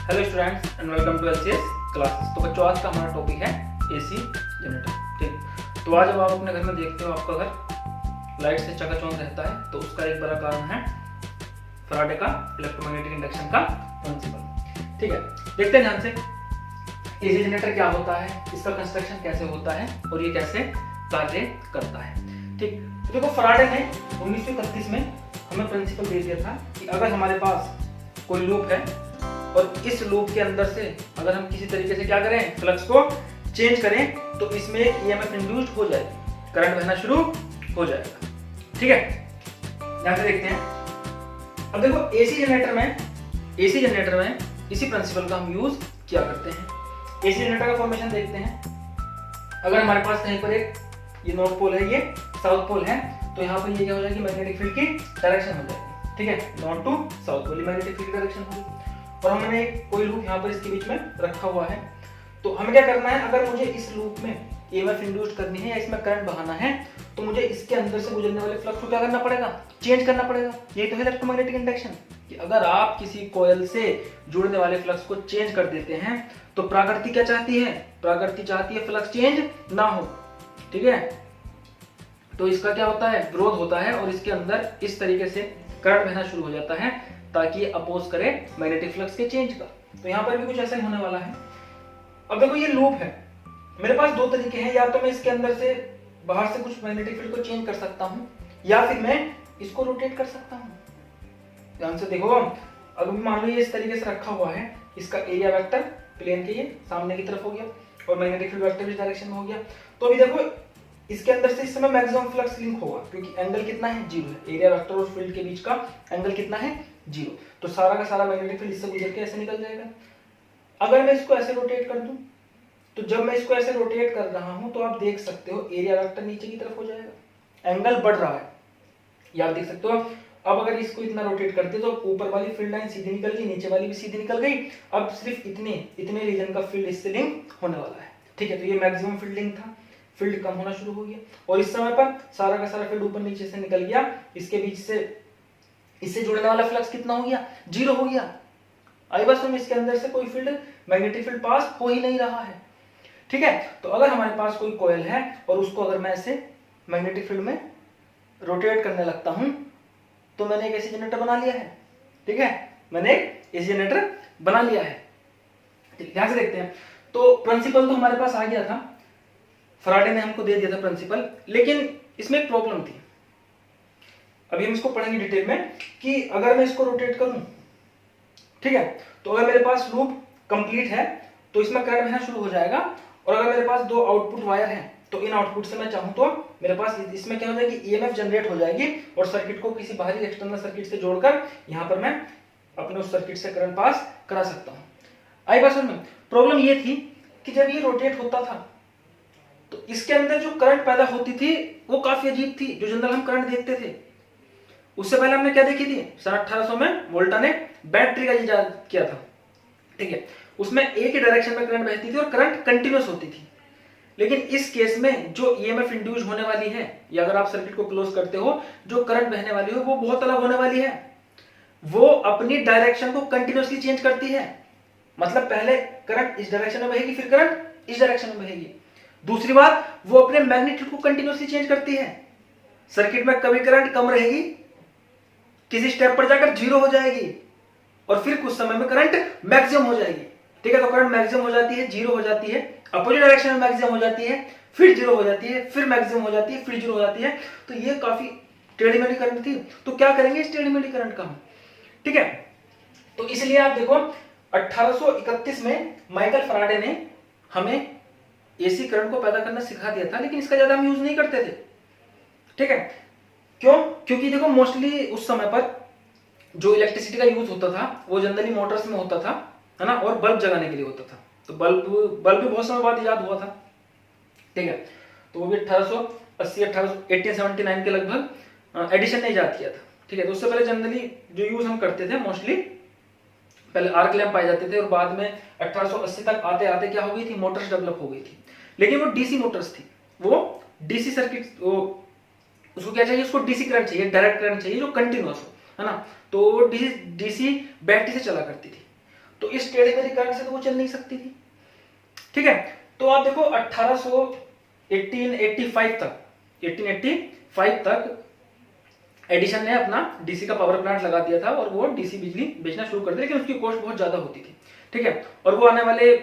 Hello students and welcome to LCS classes. तो बच्चों आज का हमारा टॉपिक है एसी जनरेटर। ठीक, तो आज जब आप अपने घर में देखते हो आपका घर लाइट से चकाचौंध रहता है तो उसका एक बड़ा कारण है फैराडे का इलेक्ट्रोमैग्नेटिक इंडक्शन का प्रिंसिपल। ठीक है, देखते हैं ध्यान से एसी जनरेटर क्या होता है, इसका कंस्ट्रक्शन कैसे होता है और ये कैसे कार्य करता है। ठीक, तो देखो फैराडे ने 1931 में हमें प्रिंसिपल दे दिया था कि अगर हमारे पास कोई लूप है और इस लूप के अंदर से अगर हम किसी तरीके से क्या करें, फ्लक्स को चेंज करें तो इसमें एक ईएमएफ इंड्यूस्ड हो जाएगी, करंट बहना शुरू हो जाएगा। ठीक है, ध्यान से देखते हैं। अब देखो एसी जनरेटर में इसी प्रिंसिपल का हम यूज किया करते हैं। एसी जनरेटर का फॉर्मेशन देखते हैं। अगर हमारे पास कहीं पर एक ये नॉर्थ पोल है, ये साउथ पोल है, तो यहाँ पर ये क्या हो जाएगी, मैग्नेटिक फील्ड की डायरेक्शन हो जाएगी। ठीक है, north to south pole magnetic field direction होगी। और हमने कोई लूप यहाँ पर इसके बीच में रखा हुआ है, तो हमें क्या करना है, अगर मुझे इस लूप में ईएमएफ इंड्यूस्ड करनी है या इसमें करंट बहाना है तो मुझे इसके अंदर से गुजरने वाले फ्लक्स को क्या करना पड़ेगा, चेंज करना पड़ेगा। यही तो है इलेक्ट्रोमैग्नेटिक इंडक्शन, कि अगर आप किसी कॉइल से जुड़ने वाले फ्लक्स को चेंज कर देते हैं तो प्रकृति क्या चाहती है, प्रकृति चाहती है फ्लक्स चेंज ना हो। ठीक है, तो इसका क्या होता है, विरोध होता है और इसके अंदर इस तरीके से करंट बहना शुरू हो जाता है ताकि ये अपोज करे मैग्नेटिक फ्लक्स के चेंज का। तो यहाँ पर भी कुछ ऐसा ही होने वाला है। अब देखो ये लूप है, मेरे पास दो तरीके हैं, या तो मैं इसके अंदर से बाहर से कुछ मैग्नेटिक फील्ड को चेंज कर सकता हूँ या फिर मैं इसको रोटेट कर सकता हूँ। ध्यान से देखो, अगर मान लो ये इस तरीके से रखा हुआ है, इसका एरिया वेक्टर प्लेन के ये सामने की तरफ हो गया और मैग्नेटिक फील्ड वेक्टर इस डायरेक्शन में हो गया। तो अभी देखो इसके अंदर से इस समय मैक्सिमम फ्लक्स लिंक होगा क्योंकि एंगल कितना है, 0 है। एरिया वेक्टर और फील्ड के बीच का एंगल कितना है, 0। तो सारा का सारा मैग्नेटिक फील्ड इससे गुजर के ऐसे निकल जाएगा। अगर मैं इसको ऐसे रोटेट कर दूं तो जब मैं इसको ऐसे रोटेट कर रहा हूं तो आप देख सकते हो एरिया वेक्टर नीचे की तरफ हो जाएगा, एंगल बढ़ रहा है, ये आप देख सकते हो। अब अगर इसको इतना रोटेट करते तो ऊपर वाली फील्ड लाइन सीधी निकल गई, नीचे वाली भी सीधी निकल गई। अब सिर्फ इतने रीजन का फील्ड इससे लिंक होने वाला है। ठीक है, तो ये मैक्सिमम फील्ड लिंक था, फील्ड कम होना शुरू हो गया और इस समय पर सारा का सारा फील्ड ऊपर नीचे से निकल गया। इसके बीच से इससे जुड़ने वाला फ्लक्स कितना हो गया, 0 हो गया। आई बस में इसके अंदर से कोई फील्ड मैग्नेटिक फील्ड पास हो ही नहीं रहा है। ठीक है, तो अगर हमारे पास कोई कॉइल है और उसको अगर मैं ऐसे मैग्नेटिक फील्ड में रोटेट करने लगता हूं तो मैंने एक एसी जनरेटर बना लिया है। ठीक है, मैंने एक एसी जनरेटर बना लिया है। ध्यान से देखते हैं। तो प्रिंसिपल तो हमारे पास आ गया था, फैराडे ने हमको दे दिया था प्रिंसिपल, लेकिन इसमें एक प्रॉब्लम थी। अभी हम इसको पढ़ेंगे डिटेल में कि अगर मैं इसको रोटेट करूं, ठीक है, तो अगर मेरे पास लूप कंप्लीट है तो इसमें करंट बहना शुरू हो जाएगा। और अगर मेरे पास दो आउटपुट वायर हैं तो इन आउटपुट से मैं चाहूं तो मेरे पास इसमें क्या हो जाएगी, ईएमएफ जनरेट हो जाएगी और सर्किट को किसी बाहरी एक्सटर्नल सर्किट से जोड़कर यहां पर मैं अपने उस सर्किट से करंट पास करा सकता हूं। आई बात समझ में। प्रॉब्लम ये थी कि जब ये रोटेट होता था तो इसके अंदर जो करंट पैदा होती थी वो काफी अजीब थी। जो जनरल हम करंट देखते थे उससे पहले हमने क्या देखी थी, सन 1800 में वोल्टा ने बैटरी का इजाद किया था। ठीक है, उसमें एक ही डायरेक्शन में करंट बहती थी और करंट कंटिन्यूअस होती थी। लेकिन इस केस में जो ईएमएफ इंड्यूस होने वाली है, या अगर आप सर्किट को क्लोज करते हो, जो करंट बहने वाली है वो बहुत अलग होने वाली है। वो अपनी डायरेक्शन को कंटिन्यूअसली चेंज करती है। मतलब पहले करंट इस डायरेक्शन में बहेगी, फिर करंट इस डायरेक्शन में बहेगी। दूसरी बात, वो अपने मैग्नीट्यूड को कंटिन्यूअसली चेंज करती है। सर्किट में कभी करंट कम रहेगी, किसी स्टेप पर जाकर 0 हो जाएगी और फिर कुछ समय में करंट मैक्सिमम हो जाएगी। ठीक है, तो करंट मैक्सिमम हो जाती है, 0 हो जाती है, अपोजिट डायरेक्शन में मैक्सिमम हो जाती है, फिर 0 हो जाती है, फिर मैक्सिमम हो जाती है, फिर 0 हो जाती है। तो ये काफी टेढ़ी मेढ़ी करंट थी। तो क्या करेंगे इस टेढ़ी मेढ़ी करंट का हम, ठीक है। तो इसलिए आप देखो 1831 में माइकल फैराडे ने हमें एसी करंट को पैदा करना सिखा दिया था, लेकिन इसका ज्यादा हम यूज नहीं करते थे। ठीक है, क्यों? क्योंकि देखो मोस्टली उस समय पर जो इलेक्ट्रिसिटी का यूज होता था वो जनरली मोटर्स में होता था, है ना, और बल्ब जगाने के लिए होता था। तो बल्ब भी बहुत समय बाद इजाद हुआ था। ठीक है, तो वो भी 1880 1879 के लगभग एडिशन ने इजाद किया था। ठीक है, तो उससे पहले जनरली जो यूज हम करते थे मोस्टली पहले आर्क लैंप पाए जाते थे और बाद में 1880 तक आते आते क्या हो गई थी, मोटर्स डेवलप हो गई थी। लेकिन वो डीसी मोटर्स थी, वो डीसी सर्किट, वो उसको क्या चाहिए, उसको डीसी करंट चाहिए, डायरेक्ट करंट चाहिए जो कंटिन्यूअस हो, है ना। तो वो डीसी बैटरी से चला करती थी। तो इस टेढ़े मेढ़े करंट से तो वो चल नहीं सकती थी। ठीक है, तो आप देखो 1885 तक एडिसन ने अपना डीसी का पावर प्लांट लगा दिया था और वो डीसी बिजली बेचना शुरू कर दिया, लेकिन उसकी कॉस्ट बहुत ज्यादा होती थी। ठीक है, और वो आने वाले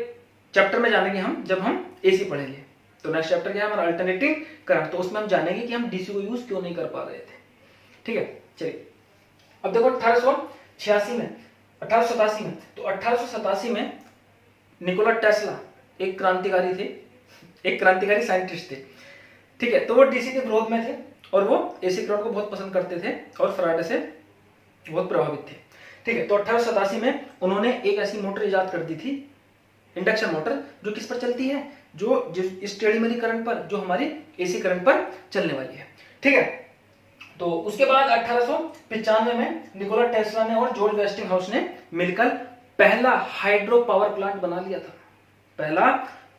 चैप्टर में जानेंगे हम जब हम एसी पढ़ेंगे। तो नेक्स्ट चैप्टर क्या है हमारा, अल्टरनेटिंग करंट। तो उसमें हम जानेंगे कि हम डीसी को यूज क्यों नहीं कर पा रहे थे। ठीक है, चलिए अब देखो 1887 में, तो 1887 में निकोला टेस्ला एक क्रांतिकारी थे, एक क्रांतिकारी साइंटिस्ट थे। ठीक है, तो वो डीसी के विरोध में थे और वो एसी करंट को बहुत पसंद करते थे और फराडे से बहुत प्रभावित थे। ठीक है, तो 1887 में उन्होंने एक ऐसी मोटर इजाद कर दी थी, इंडक्शन मोटर, जो किस पर चलती है, जो इस टेढ़ी मेढ़ी करंट पर, जो हमारी एसी करंट पर चलने वाली है। ठीक है, तो उसके बाद 1895 में निकोला टेस्ला ने और जॉर्ज वेस्टिंगहाउस ने मिलकर पहला हाइड्रो पावर प्लांट बना लिया था। पहला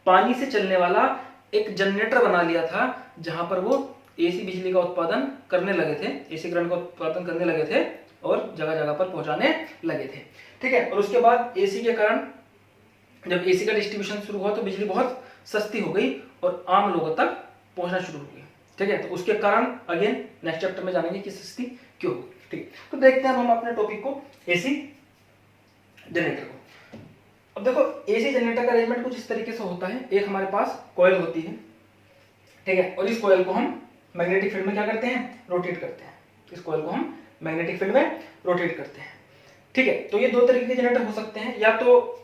पानी से चलने वाला एक जनरेटर बना लिया था, जहां पर वो एसी बिजली का उत्पादन करने लगे थे, एसी करंट का उत्पादन करने लगे थे और जगह जगह पर पहुंचाने लगे थे। ठीक है, और उसके बाद एसी के कारण जब एसी का डिस्ट्रीब्यूशन शुरू हुआ तो बिजली बहुत सस्ती हो गई और आम लोगों तक पहुंचना शुरू हो गई। ठीक है, तो उसके कारण अगेन नेक्स्ट चैप्टर में जानेंगे कि सस्ती क्यों होगी। ठीक, तो देखते हैं हम अपने टॉपिक को, एसी जनरेटर को। अब देखो एसी जनरेटर का अरेंजमेंट कुछ इस तरीके से होता है। एक हमारे पास कॉइल होती है, ठीक है, और इस कॉइल को हम मैग्नेटिक फील्ड में क्या करते हैं, रोटेट करते हैं। इस कॉइल को हम मैग्नेटिक फील्ड में रोटेट करते हैं। ठीक है, तो ये दो तरीके के जनरेटर हो सकते हैं, या तो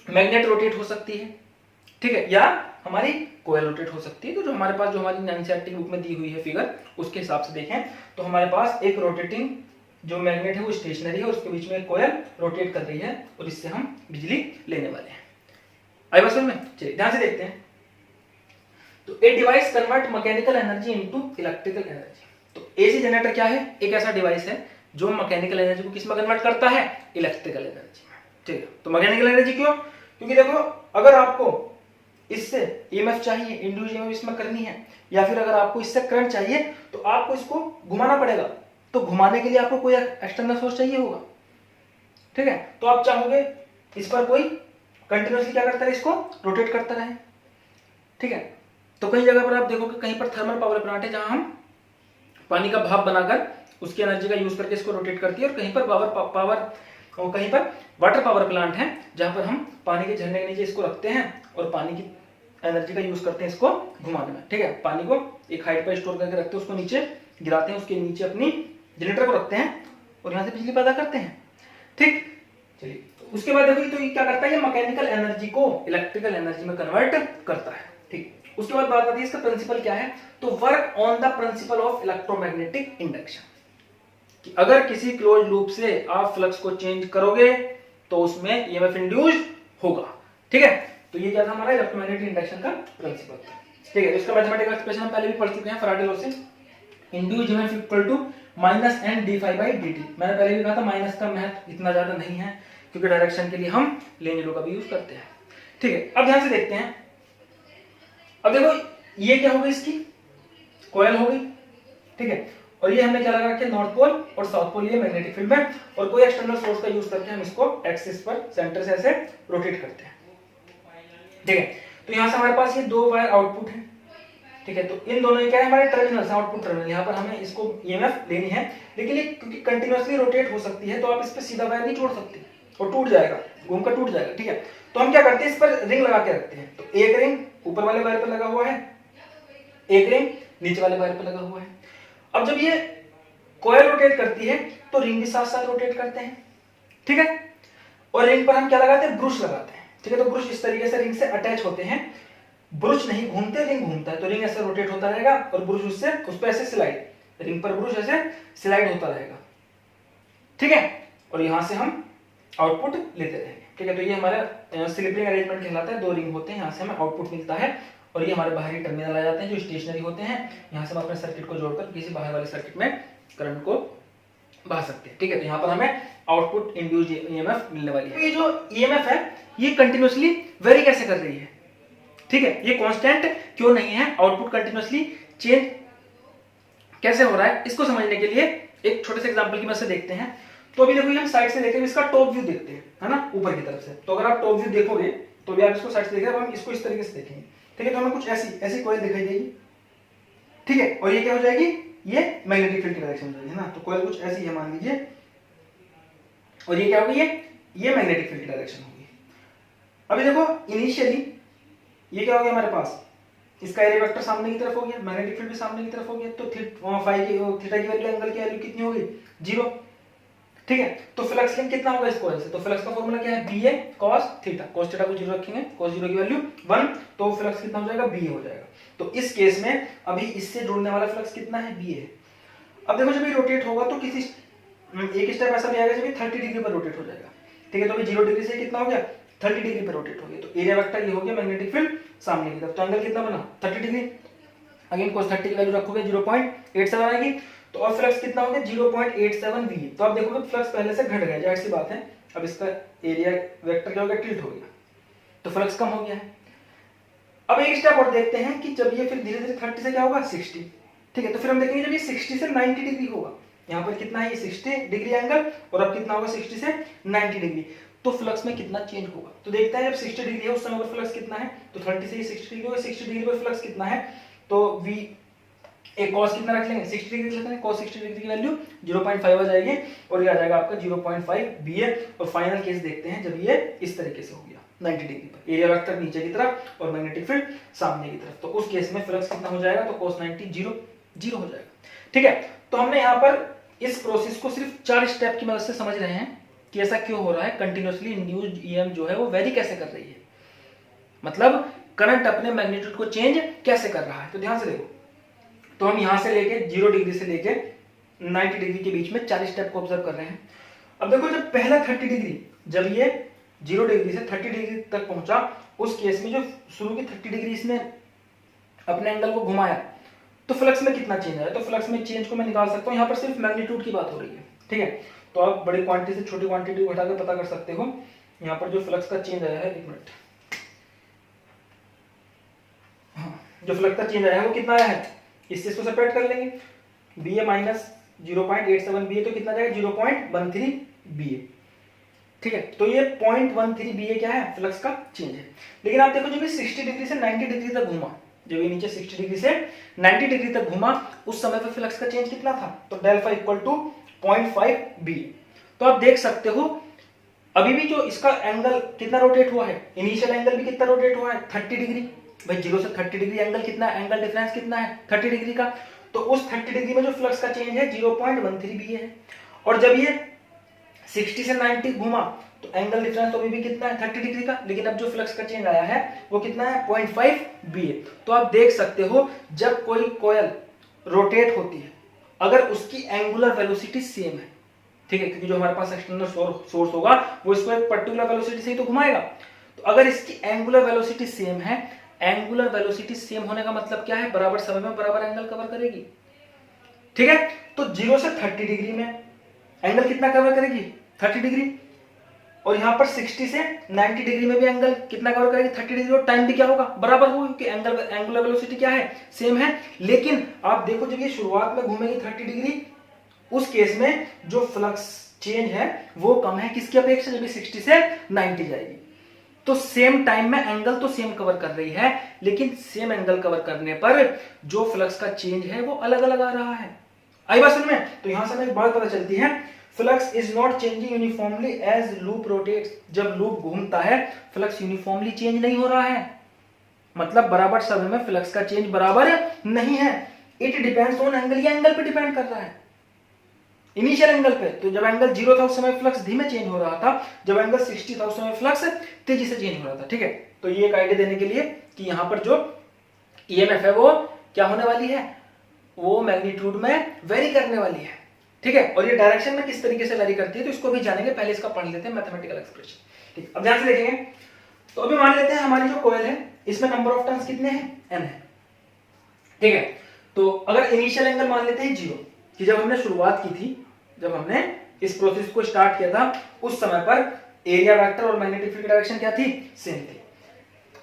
मैग्नेट रोटेट हो सकती है, ठीक है, या हमारी कॉइल रोटेट हो सकती है। तो जो हमारे पास, जो हमारी एनसीईआरटी बुक में दी हुई है फिगर, उसके हिसाब से देखें तो हमारे पास एक रोटेटिंग जो मैग्नेट है वो स्टेशनरी है और उसके बीच में एक कॉइल रोटेट कर रही है और इससे हम बिजली लेने वाले हैं। आई बात समझ में? चलिए ध्यान से देखते हैं। तो a device convert mechanical energy into electrical energy. तो एसी जनरेटर क्या है, एक ऐसा डिवाइस है जो मैकेनिकल एनर्जी को किस में कन्वर्ट करता है, इलेक्ट्रिकल एनर्जी में। ठीक है, तो मैकेनिकल एनर्जी क्यों, क्योंकि देखो अगर आपको इससे ईएमएफ चाहिए, इंड्यूस ईएमएफ इसमें करनी है, या फिर अगर आपको इससे करंट चाहिए तो आपको इसको घुमाना पड़ेगा। तो घुमाने के लिए आपको कोई एक्सटर्नल सोर्स चाहिए होगा। ठीक है, तो आप चाहोगे इस पर कोई कंटिन्यूअसली क्या करता रहे, इसको रोटेट करता रहे। ठीक है, तो कई जगह पर आप देखोगे कहीं पर थर्मल पावर प्लांट है जहां हम पानी का भाप बनाकर उसकी एनर्जी का यूज करके इसको रोटेट करती है, और कहीं पर कहीं पर वाटर पावर प्लांट है जहां पर हम पानी के झरने के नीचे इसको रखते हैं और पानी की एनर्जी का यूज करते हैं इसको घुमाने में। ठीक है, पानी को एक हाइट पर स्टोर करके रखते हैं, उसको नीचे गिराते हैं, उसके नीचे अपनी जनरेटर को रखते हैं और यहाँ से बिजली पैदा करते हैं। ठीक, चलिए तो उसके बाद देखो तो ये क्या करता है, ये मैकेनिकल एनर्जी को इलेक्ट्रिकल एनर्जी में कन्वर्ट करता है। ठीक, उसके बाद बात आती है इसका प्रिंसिपल क्या है, तो work on the principle of electromagnetic induction, कि अगर किसी क्लोज लूप से आप फ्लक्स को चेंज करोगे तो उसमें ईएमएफ इंड्यूस्ड होगा। ठीक है, तो ये क्या था हमारा इलेक्ट्रोमैग्नेटिक इंडक्शन का प्रिंसिपल था। ठीक है, तो इसका मैथमेटिकल एक्सप्रेशन हम पहले भी पढ़ चुके हैं, फैराडे लॉ से, induced EMF equal to minus N D phi by D T. मैंने पहले भी कहा था माइनस का महत्व इतना ज्यादा नहीं है क्योंकि डायरेक्शन के लिए हम लेंज लॉ का भी यूज करते हैं। ठीक है, अब ध्यान से देखते हैं। अब देखो ये क्या हो गई, इसकी कॉइल हो गई। ठीक है, और ये हमने क्या लगा रखा है, नॉर्थ पोल और साउथ पोल, ये मैग्नेटिक फील्ड में, और कोई एक्सटर्नल सोर्स का यूज करके हम इसको एक्सिस पर सेंटर से ऐसे रोटेट करते हैं। ठीक है, तो यहां से हमारे पास ये दो वायर आउटपुट है। ठीक है, तो इन दोनों क्या है, हमारे टर्मिनल्स, आउटपुट टर्मिनल। यहाँ पर हमें इसको ईएमएफ लेनी है, लेकिन ये क्योंकि कंटिन्यूअसली रोटेट हो सकती है तो आप इस पर सीधा वायर नहीं जोड़ सकते और टूट जाएगा, घूमकर टूट जाएगा। ठीक है, तो हम क्या करते हैं, इस पर रिंग लगा के रखते हैं। तो एक रिंग ऊपर वाले वायर पर लगा हुआ है, एक रिंग नीचे वाले वायर पर लगा हुआ है। अब जब ये कॉइल रोटेट करती है तो रिंग भी साथ साथ रोटेट करते हैं। ठीक है, और रिंग पर हम क्या लगाते हैं, ब्रुश लगाते हैं। ठीक है, तो ब्रुश इस तरीके से रिंग से अटैच होते हैं, ब्रुश नहीं घूमते, रिंग घूमता है, तो रिंग ऐसे रोटेट होता रहेगा और ब्रुश उससे उस पर ऐसे स्लाइड, रिंग पर ब्रुश ऐसे स्लाइड होता रहेगा। ठीक है, और यहां से हम आउटपुट लेते रहेंगे। ठीक है, तो ये हमारा स्लिप रिंग अरेंजमेंट कहलाता है। दो रिंग होते हैं, यहाँ से हमें आउटपुट मिलता है और ये हमारे बाहरी टर्मिनल आ जाते हैं जो स्टेशनरी होते हैं। यहाँ से हम अपने सर्किट को जोड़कर किसी बाहर वाले सर्किट में करंट को बहा सकते हैं। ठीक है, तो यहाँ पर हमें आउटपुट इंड्यूस्ड ईएमएफ मिलने वाली है। ये जो ईएमएफ है ये कंटिन्यूअसली वेरी कैसे कर रही है, ठीक है, ये कांस्टेंट क्यों नहीं है, आउटपुट कंटिन्यूअसली चेंज कैसे हो रहा है, इसको समझने के लिए एक छोटे से एग्जांपल की मदद से देखते हैं। तो अभी देखो हम साइड से देखेंगे, इसका टॉप व्यू देखते हैं, है ना, ऊपर की तरफ से। तो अगर आप टॉप व्यू देखोगे तो भी आप इसको साइड से देखेंगे, हम इसको इस तरीके से देखेंगे, ठीक है। तो हमें कुछ ऐसी कॉइल दिखाई देगी, ठीक है। और ये क्या हो जाएगी, ये मैग्नेटिक फील्ड की डायरेक्शन हो जाएगी, है ना। तो कॉइल कुछ ऐसी है मान लीजिए, और ये क्या होगी, ये मैग्नेटिक फील्ड की डायरेक्शन होगी। अभी देखो इनिशियली ये क्या हो गया हमारे पास, इसका एरिया वेक्टर सामने की तरफ हो गया, मैग्नेटिक फील्ड भी सामने की तरफ हो गया, तो थीटा की वैल्यू, एंगल की वैल्यू कितनी होगी, 0, ठीक है। तो फ्लक्स लिंक कितना होगा इस कॉइल से, तो फ्लक्स का फॉर्मूला क्या है, BA cos theta, cos theta को 0 रखेंगे, cos 0 की वैल्यू 1, तो फ्लक्स कितना हो जाएगा, BA हो जाएगा। तो इस केस में अभी इससे जुड़ने वाला फ्लक्स कितना है, BA है। अब देखो जब ये रोटेट होगा तो किसी एक स्टेप ऐसा भी आएगा जब ये 30 डिग्री पर रोटेट हो जाएगा, ठीक है। तो अभी 0 डिग्री से कितना हो गया, 30 डिग्री पर रोटेट हो गया, तो एरिया वेक्टर ये हो गया मैग्नेटिक फील्ड सामने की तरफ। तो एंगल कितना बना, 30 डिग्री। अगेन cos 30 की वैल्यू रखोगे 0.87 आएगी, तो और फ्लक्स कितना हो गया, 0.87 VA। तो आप देखोगे फ्लक्स पहले से घट गया, जाहिर सी बात है। अब इसका एरिया वेक्टर क्या हो गया, टिल्ट हो गया, तो फ्लक्स कम हो गया है। अब एक स्टेप और देखते हैं कि जब ये फिर धीरे धीरे 30 से क्या होगा, 60, ठीक है। तो फिर हम देखेंगे जब ये 60 से 90 डिग्री होगा, यहाँ पर कितना है, ये 60 डिग्री एंगल, और अब कितना होगा 60 से 90 डिग्री, तो फ्लक्स में कितना चेंज होगा। तो देखते हैं जब 60 डिग्री है उस समय पर फ्लक्स कितना है, तो 30 से 60 डिग्री होगा, 60 डिग्री पर फ्लक्स कितना है, तो V एक cos कितना रख लेंगे, 60 डिग्री रख लेंगे, cos 60 डिग्री की वैल्यू 0.5 आ जाएगी, और ये आ जाएगा आपका 0.5 BA। और फाइनल केस देखते हैं जब ये इस तरीके से हो गया 90 डिग्री पर, एरिया वेक्टर नीचे की तरफ और मैग्नेटिक फील्ड सामने की तरफ, तो उस केस में फ्लक्स कितना हो जाएगा, तो cos 90 0 हो जाएगा, ठीक है। तो हमने यहाँ पर इस प्रोसेस को सिर्फ 4 स्टेप की मदद से समझ रहे हैं कि ऐसा क्यों हो रहा है, कंटिन्यूअसली इंड्यूस्ड EM जो है वो वेरी कैसे कर रही है, मतलब करंट अपने मैग्नीट्यूड को चेंज कैसे कर रहा है। तो ध्यान से देखो, तो हम यहां से लेके 0 डिग्री से लेके 90 डिग्री के बीच में 4 स्टेप को ऑब्जर्व कर रहे हैं। अब देखो जब पहला 30 डिग्री, जब ये 0 डिग्री से 30 डिग्री तक पहुंचा, उस केस में जो शुरू की 30 डिग्री इसने अपने एंगल को घुमाया, तो फ्लक्स में कितना चेंज आया। तो फ्लक्स में चेंज को मैं निकाल सकता हूं, यहां पर सिर्फ मैग्नीट्यूड की बात हो रही है, ठीक है। तो आप बड़ी क्वांटिटी से छोटी क्वांटिटी को हटाकर पता कर सकते हो यहाँ पर जो फ्लक्स का चेंज आया है, एक मिनट, हाँ, जो फ्लक्स का चेंज आया है वो कितना आया है, इससे इसको सेपरेट कर लेंगे, BA माइनस 0.87 BA, तो कितना जाएगा 0.13 BA, ठीक है। तो ये 0.13 BA क्या है, फ्लक्स का चेंज है। लेकिन आप देखो जब ये 60 डिग्री से 90 डिग्री तक घूमा, जब ये नीचे 60 डिग्री से 90 डिग्री तक घूमा, उस समय पे फ्लक्स का चेंज कितना था, तो डेल्टा इक्वल टू 0.5 BA। तो आप देख सकते हो अभी भी जो इसका एंगल कितना रोटेट हुआ है, इनिशियल एंगल भी कितना रोटेट हुआ है, 30 डिग्री। भाई 0 से 30 डिग्री एंगल कितना है, एंगल डिफरेंस कितना है, 30 डिग्री का। तो उस 30 डिग्री में जो फ्लक्स का चेंज है 0.13 BA है। और जब ये 60 से 90 घूमा तो एंगल डिफरेंस तो अभी भी कितना है, 30 डिग्री का। लेकिन अब जो फ्लक्स का चेंज आया है वो कितना है, 0.5 BA। तो आप देख सकते हो जब कोई कॉइल रोटेट होती है, अगर उसकी एंगुलर वेलोसिटी सेम है, ठीक है, क्योंकि जो हमारे पास एक्सटर्नल सोर्स होगा वो इसको एक पर्टिकुलर वेलोसिटी से ही तो घुमाएगा। तो अगर इसकी एंगुलर वेलोसिटी सेम है, एंगुलर वेलोसिटी सेम होने का मतलब क्या है, बराबर समय में बराबर एंगल कवर करेगी, ठीक है। तो 0 से 30 डिग्री में एंगल कितना कवर करेगी, 30 डिग्री। और यहां पर 60 से 90 डिग्री में भी एंगल कितना कवर करेगी, 30 डिग्री। और टाइम भी क्या होगा, बराबर होगा, क्योंकि एंगुलर वेलोसिटी क्या है, सेम है। लेकिन आप देखो जब ये शुरुआत में घूमेगी 30 डिग्री, उस केस में जो फ्लक्स चेंज है वो कम है, किसकी अपेक्षा, जब 60 से 90 जाएगी। तो सेम टाइम में एंगल तो सेम कवर कर रही है, लेकिन सेम एंगल कवर करने पर जो फ्लक्स का चेंज है वो अलग अलग आ रहा है। आई बात समझ में। तो यहां से हमें एक बात पता चलती है, flux is not changing uniformly as loop rotates. जब लूप घूमता है फ्लक्स यूनिफॉर्मली चेंज नहीं हो रहा है, मतलब बराबर समय में फ्लक्स का चेंज बराबर नहीं है। इट डिपेंड्स ऑन एंगल, ये एंगल पे डिपेंड कर रहा है, इनिशियल एंगल पे। तो जब एंगल 0 था उस समय फ्लक्स धीमे चेंज हो रहा था, जब एंगल 60 था उस समय फ्लक्स तेजी से चेंज हो रहा था, ठीक है। तो ये एक आइडिया देने के लिए कि यहां पर जो ईएमएफ है वो क्या होने वाली है, वो मैग्नीट्यूड में वेरी करने वाली है, ठीक है। और ये डायरेक्शन में किस तरीके से वेरी करती है तो इसको भी जानेंगे, पहले इसका पढ़ लेते हैं मैथमेटिकल एक्सप्रेशन, ठीक। अब ध्यान से देखेंगे। तो अभी मान लेते हैं हमारी जो कॉइल है इसमें नंबर ऑफ टर्न्स कितने हैं, n है, ठीक है। तो अगर इनिशियल एंगल मान लेते हैं 0, कि जब हमने शुरुआत की थी, जब हमने इस प्रोसेस को स्टार्ट किया था, उस समय पर एरिया वेक्टर और मैग्नेटिक फील्ड डायरेक्शन क्या थी, सेम थी,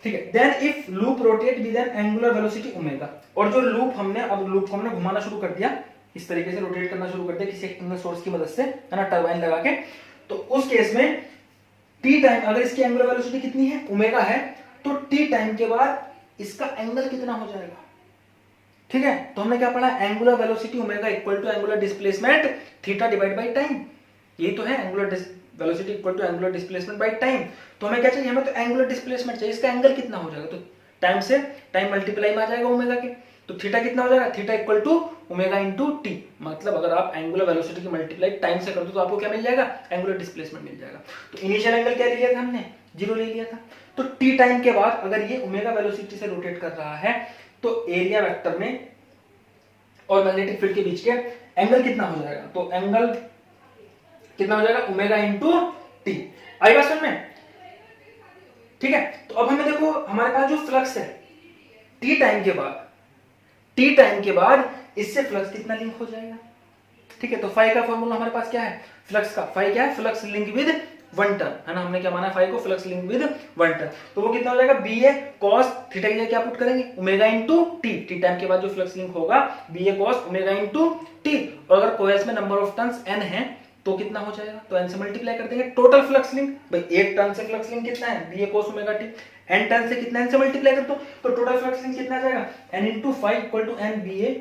ठीक है। Then if loop rotate with an angular velocity omega, और जो लूप हमने घुमाना शुरू कर दिया इस तरीके से रोटेट करना शुरू कर दिया किसी एक्सटर्नल सोर्स की मदद से, है ना, टरबाइन लगा के, तो उस केस में टी टाइम, अगर इसकी एंगुलर वेलोसिटी कितनी है, ओमेगा है, तो टी टाइम के बाद इसका एंगल कितना हो जाएगा, ठीक है। तो हमने क्या पढ़ा, angular velocity omega equal to angular displacement theta divide by time, यही तो है, angular velocity equal to angular displacement by time. तो हमें क्या चाहिए, हमें तो एंगुलर डिस्प्लेसमेंट चाहिए, इसका एंगल कितना हो जाएगा, तो टाइम से टाइम मल्टीप्लाई में आ जाएगा ओमेगा के, तो थीटा कितना हो जाएगा, theta equal to omega into T. मतलब अगर आप एंगुलर वेलोसिटी की मल्टीप्लाई टाइम से कर दो तो आपको क्या मिल जाएगा, एंगुलर डिस्प्लेसमेंट मिल जाएगा। तो इनिशियल एंगल क्या लिया था हमने, 0 ले लिया था। तो टी टाइम के बाद अगर ये ओमेगा वेलोसिटी से रोटेट कर रहा है तो एरिया वेक्टर में और मैग्नेटिक फील्ड के बीच के एंगल कितना हो जाएगा, तो एंगल कितना हो जाएगा, ओमेगा इंटू टी। आई बात समझ में, ठीक है। तो अब हमें देखो हमारे पास जो फ्लक्स है टी टाइम के बाद इससे फ्लक्स कितना लिंक हो जाएगा, ठीक है। तो फाई का फॉर्मूला हमारे पास क्या है, फ्लक्स का, फाई क्या है, flux link with one turn, है ना, हमने क्या माना फाई को, flux link with one turn. तो वो कितना हो जाएगा, बी ए कॉस थीटा की जगह क्या पुट करेंगे, omega into T, T time के बाद जो फ्लक्स लिंक होगा B A cos omega into T. और अगर कॉइल्स में नंबर ऑफ टर्न्स n है तो कितना हो जाएगा, तो n से मल्टीप्लाई कर देंगे टोटल फ्लक्स लिंक, भाई एक टर्न से फ्लक्स लिंक कितना है, B A cos omega T, n turn से कितना, n से मल्टीप्लाई कर दो, तो टोटल फ्लक्स लिंक कितना आ जाएगा, n into phi equal to n B A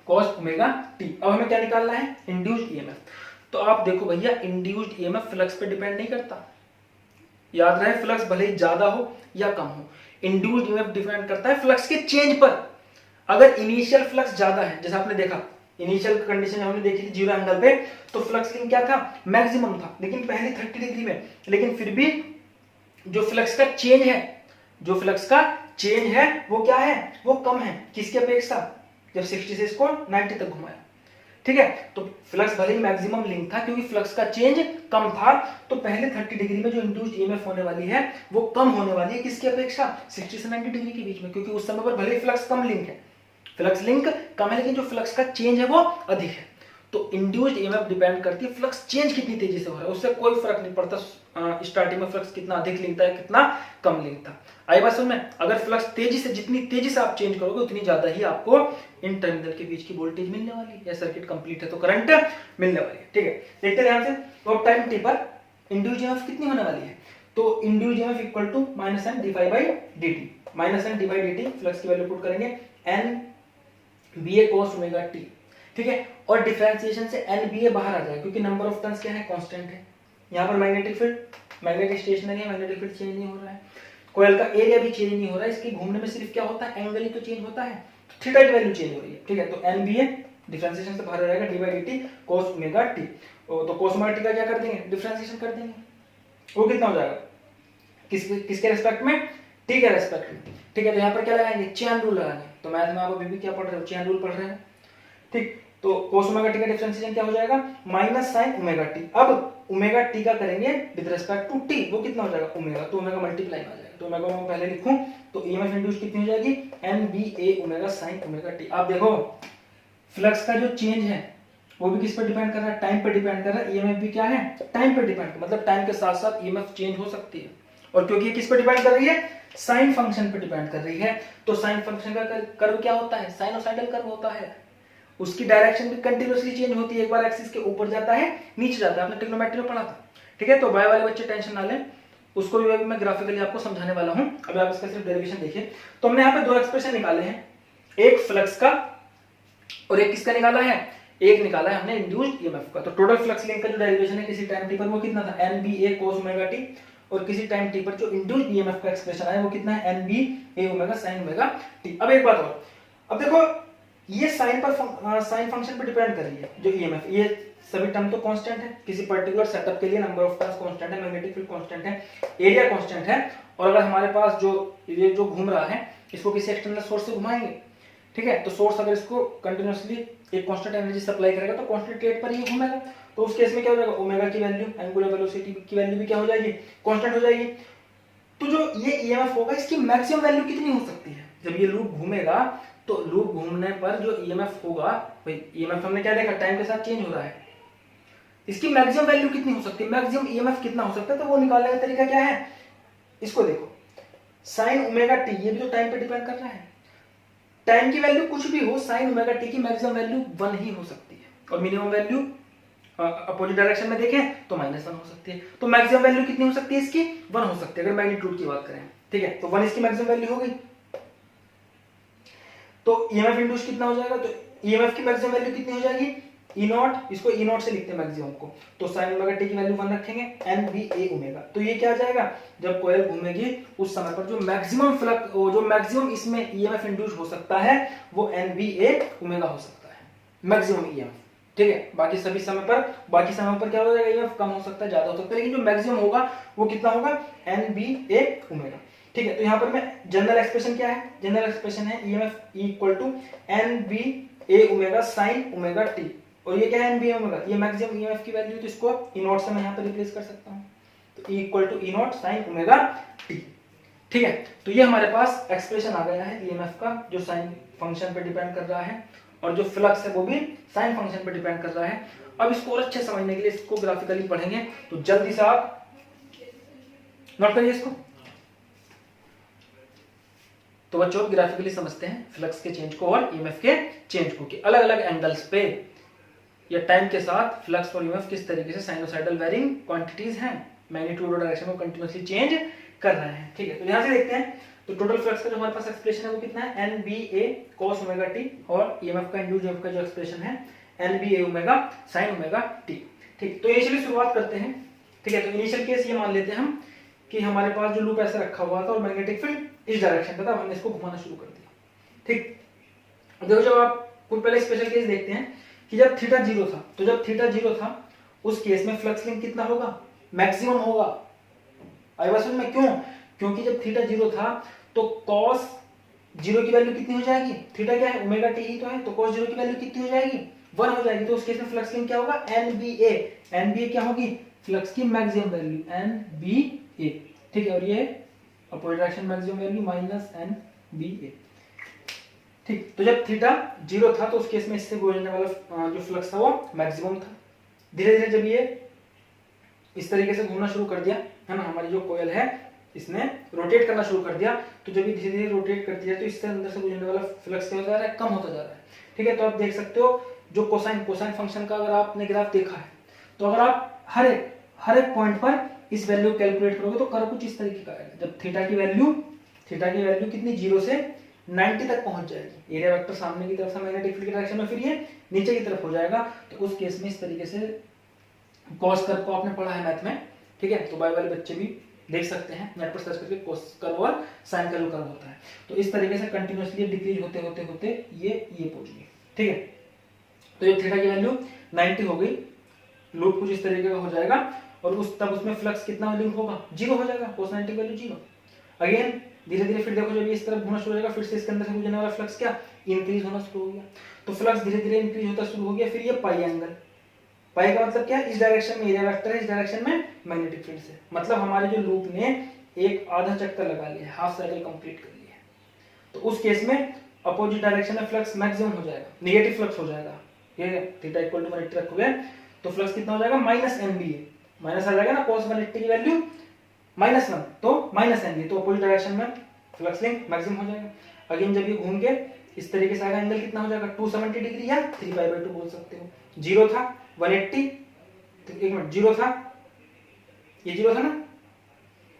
cos omega T. अब हमें क्या निकालना है, इंड्यूस्ड ईएमएफ। तो आप देखो भैया, इंड्यूस्ड ईएमएफ फ्लक्स पे डिपेंड नहीं करता, याद रहे, फ्लक्स भले ही ज्यादा हो या कम हो, इंड्यूस्ड ईएमएफ डिपेंड करता है फ्लक्स के चेंज पर। अगर इनिशियल फ्लक्स ज्यादा है, जैसा आपने देखा इनिशियल कंडीशन हमने देखी थी 0 एंगल पे, तो फ्लक्स लिंक क्या था, मैक्सिमम था, लेकिन पहले 30 डिग्री में, लेकिन फिर भी जो फ्लक्स का चेंज है वो क्या है, वो कम है, किसकी अपेक्षा, जब 60 से इसको 90 तक घुमाया, ठीक है। तो फ्लक्स भले ही मैक्सिमम लिंक था, क्योंकि फ्लक्स का चेंज कम था, तो पहले 30 डिग्री में जो इंड्यूस्ड ईएमएफ होने वाली है वो कम होने वाली है, किसकी अपेक्षा, 60 से 90 डिग्री के बीच में, क्योंकि उस समय पर भले ही फ्लक्स कम लिंक है, फ्लक्स लिंक कम है, लेकिन जो फ्लक्स का चेंज है वो अधिक है। तो इंड्यूस्ड ईएमएफ डिपेंड करती है फ्लक्स चेंज कितनी तेजी से हो रहा है, उससे कोई फर्क नहीं पड़ता स्टार्टिंग में फ्लक्स कितना अधिक लिंक था, कितना कम लिंक था। आई बात समझ में, अगर फ्लक्स तेजी से, जितनी तेजी से आप चेंज करोगे उतनी ज्यादा ही आपको इन टर्मिनल के बीच की वोल्टेज मिलने वाली है, या सर्किट कंप्लीट है तो करंट मिलने वाली है, ठीक है। देखते हैं ध्यान से, तो टाइम टी पर इंड्यूस्ड ईएमएफ कितनी होने वाली है, तो induced EMF equal to -n divide by dt, -n divide dt, flux की वैल्यू पुट करेंगे n B A cos omega T, ठीक है। और डिफरेंशिएशन से n बी ए बाहर आ जाएगा, क्योंकि नंबर ऑफ टर्न्स क्या है, कांस्टेंट है। यहाँ पर मैग्नेटिक फील्ड, मैग्नेटिक स्टेशनरी है, मैग्नेटिक फील्ड चेंज नहीं हो रहा है, कॉइल का एरिया भी चेंज नहीं हो रहा है, इसके घूमने में सिर्फ क्या होता है, एंगल ही तो चेंज होता है, थीटा की वैल्यू चेंज हो रही है, ठीक है। तो n बी ए डिफरेंशिएशन से बाहर आ जाएगा, D by D T cos omega T, तो कॉस ओमेगा टी का क्या कर देंगे, डिफरेंशिएशन कर देंगे, वो कितना हो जाएगा, किसके रेस्पेक्ट में, टी के रेस्पेक्ट में, ठीक है। तो यहाँ पर क्या लगाएंगे, चेन रूल लगाएंगे। तो मैथ में आप अभी भी क्या पढ़ रहे हो, चेन रूल पढ़ रहे हैं, ठीक। तो cos ओमेगा टी का डिफरेंशिएशन क्या हो जाएगा, माइनस साइन ओमेगा टी। अब ओमेगा टी का करेंगे विद रिस्पेक्ट टू टी, वो कितना हो जाएगा, ओमेगा, तो ओमेगा मल्टीप्लाई में आ जाएगा, तो ओमेगा मैं पहले लिखूं, तो ईएमएफ इंड्यूस कितनी हो जाएगी, N B A omega sine omega T. आप देखो फ्लक्स का जो चेंज है वो भी किस पर डिपेंड कर रहा है, टाइम पर डिपेंड कर रहा है, ईएमएफ भी क्या है, टाइम पर डिपेंड, मतलब टाइम के साथ साथ ईएमएफ चेंज हो सकती है। और क्योंकि ये किस पर डिपेंड कर रही है, साइन फंक्शन पर डिपेंड कर रही है, तो साइन फंक्शन का कर्व क्या होता है, साइनोसाइडल कर्व होता है, उसकी डायरेक्शन भी कंटिन्यूअसली चेंज होती है, एक बार एक्सिस के ऊपर जाता है नीचे जाता है, आपने ट्रिग्नोमेट्री में पढ़ा था, ठीक है। तो बाय वाले बच्चे टेंशन ना लें, उसको भी मैं ग्राफिकली आपको समझाने वाला हूं, अभी आप इसका सिर्फ डेरिवेशन देखिए। तो हमने यहाँ पे दो एक्सप्रेशन निकाले हैं, एक फ्लक्स का और एक किसका निकाला है, एक निकाला है हमने इंड्यूस्ड ईएमएफ का। तो टोटल फ्लक्स लिंक का जो डेरिवेशन है किसी टाइम टी पर वो कितना था, एन बी ए कोस ओमेगा टी, और किसी टाइम टी पर जो इंड्यूस्ड ईएमएफ का एक्सप्रेशन है वो कितना है, N B A omega sine omega T. अब एक बात और, अब देखो ये साइन पर साइन फंक्शन पर डिपेंड कर रही है जो ईएमएफ, ये सभी टर्म तो कांस्टेंट है, किसी पर्टिकुलर सेटअप के लिए नंबर ऑफ टर्न्स कांस्टेंट है, मैग्नेटिक फील्ड कांस्टेंट है, एरिया कांस्टेंट है, और अगर हमारे पास जो ये जो घूम रहा है इसको किसी एक्सटर्नल सोर्स से घुमाएंगे, ठीक है। तो सोर्स अगर इसको कंटिन्यूअसली एक कांस्टेंट एनर्जी सप्लाई करेगा तो कांस्टेंट रेट पर ही घूमेगा, तो उस केस में क्या हो जाएगा, ओमेगा की वैल्यू, एंगुलर वेलोसिटी की वैल्यू भी क्या हो जाएगी, कांस्टेंट हो जाएगी। तो जो ये ईएमएफ होगा इसकी मैक्सिमम वैल्यू कितनी हो सकती है, जब ये लूप घूमेगा तो लूप घूमने पर जो ईएमएफ होगा, भाई ईएमएफ हमने क्या देखा, टाइम के साथ चेंज हो रहा है, इसकी मैक्सिमम वैल्यू कितनी हो सकती है, मैक्सिमम ईएमएफ कितना हो सकता है, तो वो निकालने का तरीका क्या है, इसको देखो, साइन ओमेगा टी, ये भी तो टाइम पे डिपेंड कर रहा है, टाइम की वैल्यू कुछ भी हो, साइन ओमेगा टी की मैक्सिमम वैल्यू 1 ही हो सकती है, और मिनिमम वैल्यू अपोजिट डायरेक्शन में देखें तो -1 हो सकती है। तो मैक्सिमम वैल्यू कितनी हो सकती है इसकी? 1 हो सकती है अगर मैग्नीट्यूड की बात करें, ठीक है। तो 1 इसकी मैक्सिमम वैल्यू हो गई। तो ईएमएफ इंड्यूस कितना हो जाएगा? तो ईएमएफ की मैक्सिमम वैल्यू कितनी हो जाएगी? ई नॉट, इसको ई नॉट से लिखते हैं मैक्सिमम को, तो साइन ओमेगा टी की वैल्यू 1 रखेंगे, एन बी ए ओमेगा। तो ये क्या आ जाएगा? जब कॉइल घूमेगी उस समय पर जो मैक्सिमम फ्लक्स, जो मैक्सिमम इसमें ईएमएफ इंड्यूस हो सकता है वो एन बी ए ओमेगा हो सकता है, मैक्सिमम ईएमएफ, ठीक है। बाकी सभी समय पर क्या हो जाएगा? ईएमएफ कम हो सकता है, ज्यादा हो सकता है, लेकिन जो मैक्सिमम होगा वो कितना होगा? एन बी ए ओमेगा, ठीक है। तो यहाँ पर मैं जनरल एक्सप्रेशन क्या है? जनरल एक्सप्रेशन है EMF equal to N B A omega sine omega T, और ये क्या है? एन बी ओमेगा, ये मैक्सिमम ईएमएफ की वैल्यू, तो इसको ई नॉट से मैं यहाँ पर रिप्लेस कर सकता हूँ, तो E equal to E naught sine omega T, ठीक है। तो ये हमारे पास एक्सप्रेशन आ गया है ईएमएफ का, जो साइन फंक्शन पे डिपेंड कर रहा है, और जो फ्लक्स है वो भी साइन फंक्शन पे डिपेंड कर रहा है। अब इसको और अच्छे समझने के लिए इसको ग्राफिकली पढ़ेंगे, तो जल्दी से आप नोट करिए इसको। तो बच्चों ग्राफिकली समझते हैं फ्लक्स के चेंज को और ईएमएफ के चेंज को, कि अलग अलग एंगल्स पे या टाइम के साथ फ्लक्स और ईएमएफ किस तरीके से साइनोसाइडल वेरिंग क्वांटिटीज हैं, मैग्नीट्यूड और डायरेक्शन को कंटीन्यूअसली चेंज कर रहे हैं, ठीक है। तो यहां से देखते हैं, तो टोटल फ्लक्स का जो हमारे पास एक्सप्रेशन है वो कितना है? N B A cos omega T, और ईएमएफ का इंड्यूस्ड ईएमएफ का जो एक्सप्रेशन है N B A omega sine omega T, ठीक। तो इनिशियली शुरुआत करते हैं, ठीक है। तो इनिशियल केस ये मान लेते हैं हम कि हमारे पास जो लूप ऐसे रखा हुआ था और मैग्नेटिक फील्ड इस डायरेक्शन का था, हमने इसको घुमाना शुरू कर दिया, ठीक। देखो जब आप कोई पहले स्पेशल केस देखते हैं कि जब थीटा 0 था, तो जब थीटा 0 था उस केस में फ्लक्स लिंक कितना होगा? मैक्सिमम होगा। आई बात समझ में? क्यों? क्योंकि जब थीटा 0 था तो cos 0 की वैल्यू कितनी हो जाएगी? थीटा क्या है? ओमेगा टी ही तो है, तो cos 0 की वैल्यू कितनी हो जाएगी? 1 हो जाएगी। तो उस केस में फ्लक्स लिंक क्या होगा? NBA। NBA क्या होगी? फ्लक्स की मैक्सिमम वैल्यू NBA, ठीक है। और ये opposite direction maximum value -NBA, ठीक। तो जब थीटा 0 था तो उस केस में इससे गुजरने वाला जो फ्लक्स था वो मैक्सिमम था। धीरे धीरे जब ये इस तरीके से घूमना शुरू कर दिया है ना, हमारी जो कोयल है इसने रोटेट करना शुरू कर दिया, तो जब ये धीरे धीरे रोटेट करती है तो इससे अंदर से गुजरने वाला फ्लक्स क्या होता जा रहा है? कम होता जा रहा है, ठीक है। तो आप देख सकते हो जो कोसाइन फंक्शन का अगर आपने ग्राफ देखा है, तो अगर आप हर एक पॉइंट पर इस वैल्यू कैलकुलेट करोगे तो कर्व कुछ इस तरीके का आएगा। जब थीटा की वैल्यू कितनी 0 से 90 तक पहुंच जाएगी, एरिया वेक्टर सामने की तरफ से मैग्नेटिक फील्ड की डायरेक्शन में, फिर ये नीचे की तरफ हो जाएगा। तो उस केस में इस तरीके से कॉस कर्व को आपने पढ़ा है मैथ में, ठीक है। तो बाय वाले बच्चे भी देख सकते हैं, नेट पर सर्च करके कॉस कर्व और साइन कर्व होता है। तो इस तरीके से कंटिन्यूअसली डिक्रीज होते होते ये पहुंच गई, ठीक है। तो ये थीटा की वैल्यू 90 हो गई, लूप कुछ इस तरीके का हो जाएगा, और तब उसमें फ्लक्स कितना लिंक होगा? 0 हो जाएगा, cos 90 की वैल्यू 0। अगेन धीरे धीरे फिर देखो जब ये इस तरफ घूमना शुरू हो जाएगा, फिर से इसके अंदर से गुजरने वाला फ्लक्स क्या? इंक्रीज होना शुरू हो गया। तो फ्लक्स धीरे धीरे इंक्रीज होता शुरू हो गया। फिर ये पाई एंगल, पाई का मतलब क्या है? इस डायरेक्शन में एरिया वेक्टर है, इस डायरेक्शन में मैग्नेटिक फील्ड से, मतलब हमारे जो लूप ने एक आधा चक्कर लगा लिया, हाफ साइकिल कंप्लीट कर लिया। तो उस केस में अपोजिट डायरेक्शन में फ्लक्स मैक्सिमम हो जाएगा, नेगेटिव फ्लक्स हो जाएगा, ठीक है। थीटा इक्वल टू 180 रखोगे तो फ्लक्स कितना हो जाएगा? -NBA, माइनस आ जाएगा ना, cos 180 की वैल्यू -1, तो -NBA, तो अपोजिट डायरेक्शन में फ्लक्स लिंक मैक्सिमम हो जाएगा। अगेन जब ये घूम के इस तरीके से आएगा, एंगल कितना हो जाएगा? 270 डिग्री या 3π/2 बोल सकते हो। 0 था 180, तो एक मिनट, 0 था, ये 0 था ना,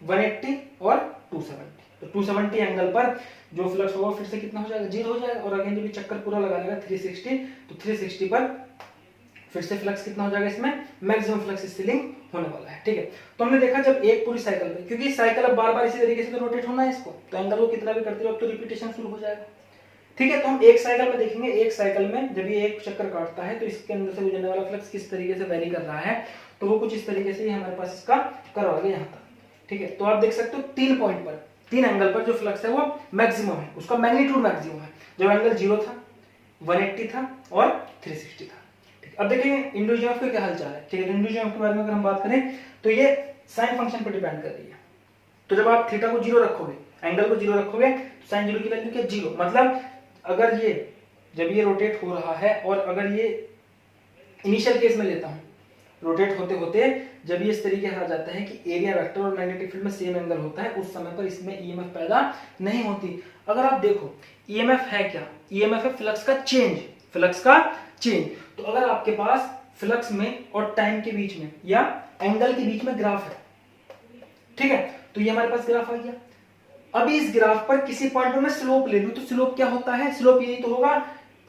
180 और 270, तो 270 एंगल पर जो फ्लक्स होगा फिर से कितना हो जाएगा? 0 हो जाएगा। और अगेन जब ये चक्कर पूरा लगा लेगा 360, तो 360 पर फिर से फ्लक्स कितना हो जाएगा? इसमें मैक्सिमम फ्लक्स इससे लिंक होने वाला है, ठीक है। तो हमने देखा जब एक पूरी साइकिल पे, क्योंकि साइकिल अब बार बार इसी तरीके से तो रोटेट होना है इसको, तो एंगल को कितना भी करते रहो तो रिपीटेशन शुरू हो जाएगा, ठीक है। तो हम एक साइकिल में देखेंगे, एक साइकिल में जब ये एक चक्कर काटता है तो इसके अंदर से गुजरने वाला फ्लक्स किस तरीके से वेरी कर रहा है, तो वो कुछ इस तरीके से हमारे पास इसका कर्व आ गया यहाँ तक, ठीक है। तो आप देख सकते हो 3 पॉइंट पर, 3 एंगल पर जो फ्लक्स है वो मैक्सिमम है, उसका मैग्नीट्यूड मैक्सिमम है। जब एंगल 0 था, 180 था और 360 था। अब देखेंगे इंड्यूस्ड ईएमएफ का क्या हालचाल है, ठीक है। इंड्यूस्ड ईएमएफ के बारे में अगर हम बात करें तो ये साइन फंक्शन पर डिपेंड कर रही है। तो जब आप थीटा को 0 रखोगे, एंगल को 0 रखोगे, तो साइन 0 की वैल्यू क्या? 0। मतलब अगर ये जब ये रोटेट हो रहा है, और अगर ये इनिशियल केस में लेता हूं, रोटेट होते होते जब ये इस तरीके से आ जाता है कि एरिया वेक्टर और मैग्नेटिक फील्ड में सेम एंगल होता है, उस समय पर इसमें ईएमएफ पैदा नहीं होती। अगर आप देखो ईएमएफ है क्या, ईएमएफ है फ्लक्स का चेंज, फ्लक्स का चेंज। तो अगर आपके पास फ्लक्स में और टाइम के बीच में या एंगल के बीच में ग्राफ है, ठीक है, तो ये हमारे पास ग्राफ आ गया। अभी इस ग्राफ पर किसी पॉइंट पर मैं स्लोप ले लूं, तो स्लोप क्या होता है, स्लोप यही तो होगा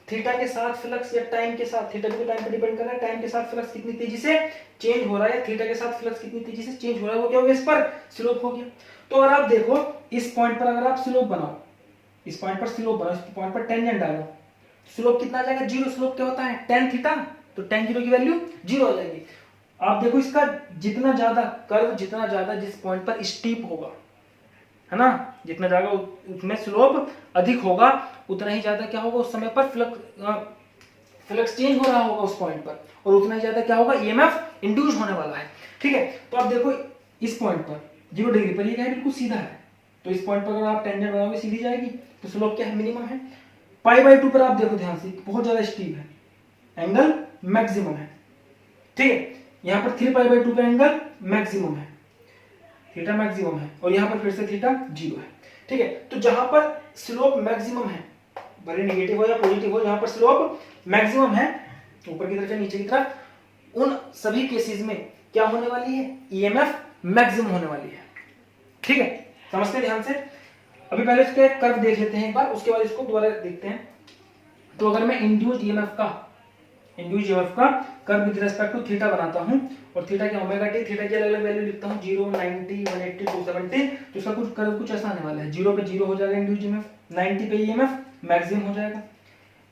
थीटा के साथ फ्लक्स या टाइम के साथ, थीटा भी टाइम पर डिपेंड कर रहा है, टाइम के साथ फ्लक्स कितनी तेजी से चेंज हो रहा है, थीटा के साथ फ्लक्स कितनी तेजी से चेंज हो रहा है, वो क्या हो गया, इस पर स्लोप हो गया। तो अगर आप देखो इस पॉइंट पर अगर आप स्लोप बनाओ, इस पॉइंट पर स्लोप बनाओ, इस पॉइंट पर टेंजेंट डालो, स्लोप कितना आ जाएगा, जीरो। स्लोप क्या होता है, tan थीटा, तो tan जीरो की वैल्यू जीरो हो जाएगी। आप देखो इसका जितना ज्यादा कर्व, जितना ज्यादा जिस पॉइंट पर स्टीप होगा, है ना, जितना ज्यादा उसमें स्लोप अधिक होगा, उतना ही ज्यादा क्या होगा उस समय पर फ्लक्स चेंज हो रहा होगा उस पॉइंट पर, और उतना ही ज्यादा क्या होगा, ईएमएफ इंड्यूस होने वाला है, ठीक है। तो आप देखो इस पॉइंट पर 0 डिग्री पर ये क्या है, बिल्कुल सीधा है, तो इस पॉइंट पर अगर आप टेंजेंट बनाओगे सीधी जाएगी, तो स्लोप क्या है, मिनिमम है। π/2 पर आप देखो ध्यान से, बहुत ज्यादा स्टीप है, एंगल मैक्सिमम है, ठीक है। यहां पर 3π/2 पे एंगल मैक्सिमम है, थीटा मैक्सिमम है, और यहां पर फिर से थीटा 0 है, ठीक है। तो जहां पर स्लोप मैक्सिमम है, भले नेगेटिव हो या पॉजिटिव हो, जहां पर स्लोप मैक्सिमम है, ऊपर की तरफ या नीचे की तरफ, उन सभी केसेस में क्या होने वाली है, ईएमएफ मैक्सिमम होने वाली है, ठीक है। समझते ध्यान से। अभी पहले इसके कर्व देख लेते हैं एक बार, उसके बाद इसको दोबारा देखते हैं। तो अगर मैं इंड्यूस्ड ईएमएफ का curve with respect to theta बनाता हूं, और थीटा क्या ओमेगा टी, थीटा की अलग-अलग वैल्यू लिखता हूं, 0, 90, 180, 270, तो इसका कुछ कर्व कुछ ऐसा आने वाला है। 0 पे 0 हो जाएगा इंड्यूस्ड ईएमएफ, 90 पे ईएमएफ मैक्सिमम हो जाएगा,